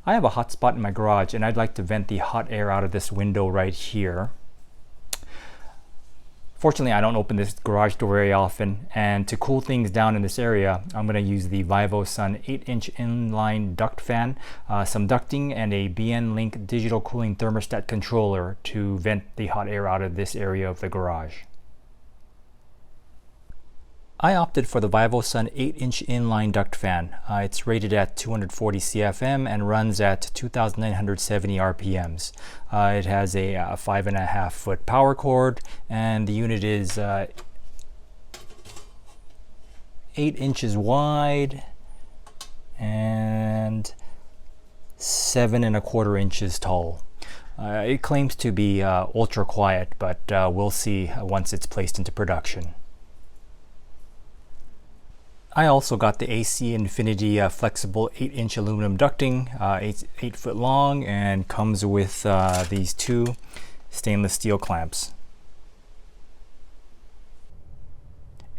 I have a hot spot in my garage and I'd like to vent the hot air out of this window right here. Fortunately, I don't open this garage door very often, and to cool things down in this area, I'm going to use the VIVOSUN 8-inch inline duct fan, some ducting, and a BNLINK digital cooling thermostat controller to vent the hot air out of this area of the garage. I opted for the VIVOSUN 8-inch inline duct fan. It's rated at 240 CFM and runs at 2,970 RPMs. It has a 5.5 foot power cord, and the unit is 8 inches wide and 7.25 inches tall. It claims to be ultra quiet, but we'll see once it's placed into production. I also got the AC Infinity flexible 8-inch aluminum ducting, 8 foot long, and comes with these 2 stainless steel clamps.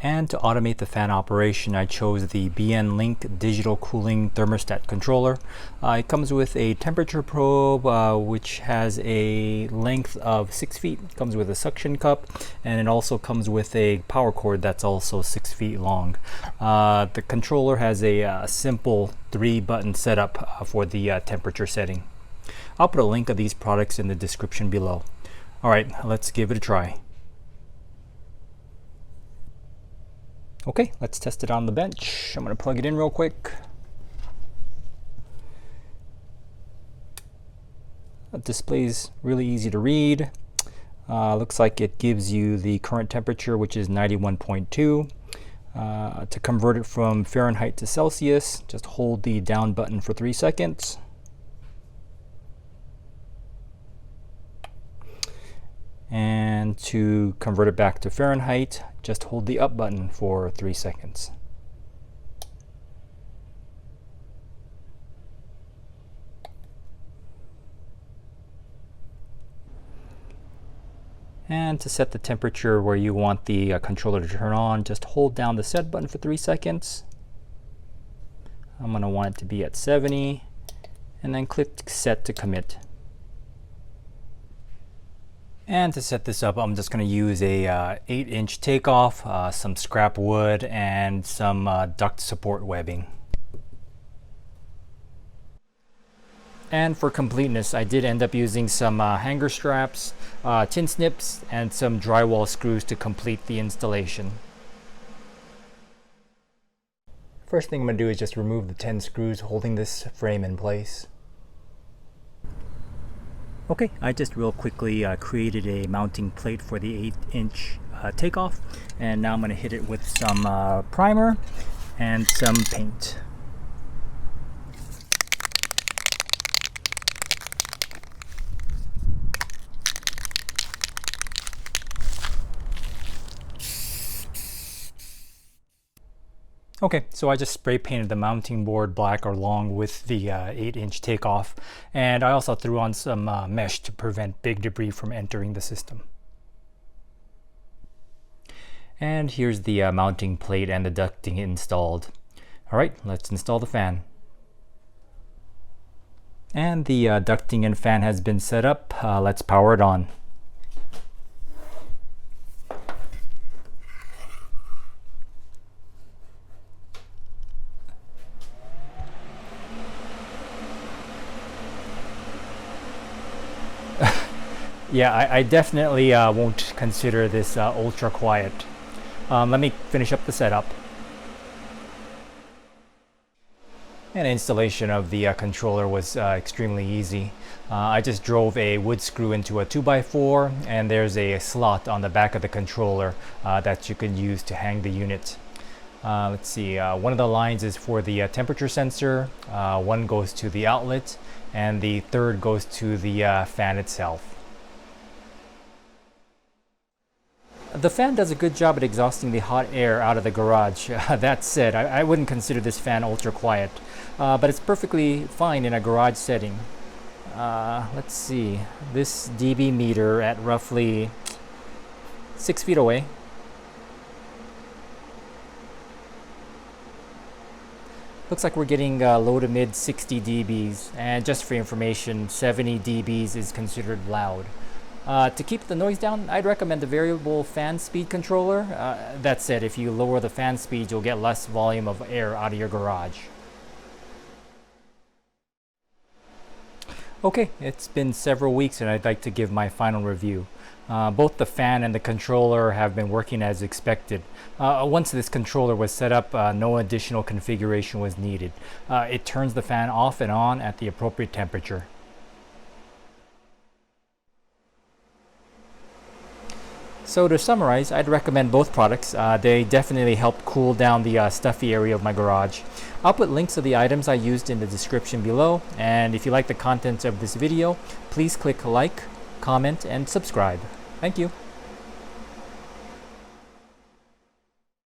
And to automate the fan operation, I chose the BNLINK digital cooling thermostat controller. It comes with a temperature probe which has a length of 6 feet. It comes with a suction cup, and it also comes with a power cord that's also 6 feet long. The controller has a simple 3-button setup for the temperature setting. I'll put a link of these products in the description below. Alright, let's give it a try. Okay, let's test it on the bench. I'm going to plug it in real quick. The display's really easy to read. Looks like it gives you the current temperature, which is 91.2. To convert it from Fahrenheit to Celsius, just hold the down button for 3 seconds. And to convert it back to Fahrenheit, just hold the up button for 3 seconds. And to set the temperature where you want the controller to turn on, just hold down the set button for 3 seconds. I'm going to want it to be at 70, and then click set to commit. And to set this up, I'm just going to use a 8-inch takeoff, some scrap wood, and some duct support webbing. And for completeness, I did end up using some hanger straps, tin snips, and some drywall screws to complete the installation. First thing I'm going to do is just remove the 10 screws holding this frame in place. Okay, I just real quickly created a mounting plate for the 8-inch takeoff, and now I'm going to hit it with some primer and some paint. Okay, so I just spray painted the mounting board black along with the 8-inch takeoff, and I also threw on some mesh to prevent big debris from entering the system. And here's the mounting plate and the ducting installed. Alright, let's install the fan. And the ducting and fan has been set up. Let's power it on. Yeah, I definitely won't consider this ultra quiet. Let me finish up the setup. And installation of the controller was extremely easy. I just drove a wood screw into a 2x4, and there's a slot on the back of the controller that you can use to hang the unit. Let's see, one of the lines is for the temperature sensor, one goes to the outlet, and the third goes to the fan itself. The fan does a good job at exhausting the hot air out of the garage. That said, I wouldn't consider this fan ultra quiet, but it's perfectly fine in a garage setting. Let's see, this dB meter at roughly 6 feet away. Looks like we're getting low to mid 60 dBs, and just for information, 70 dBs is considered loud. To keep the noise down, I'd recommend the variable fan speed controller. That said, if you lower the fan speed, you'll get less volume of air out of your garage. Okay, it's been several weeks and I'd like to give my final review. Both the fan and the controller have been working as expected. Once this controller was set up, no additional configuration was needed. It turns the fan off and on at the appropriate temperature. So to summarize, I'd recommend both products. They definitely help cool down the stuffy area of my garage. I'll put links to the items I used in the description below, and if you like the contents of this video, please click like, comment, and subscribe. Thank you.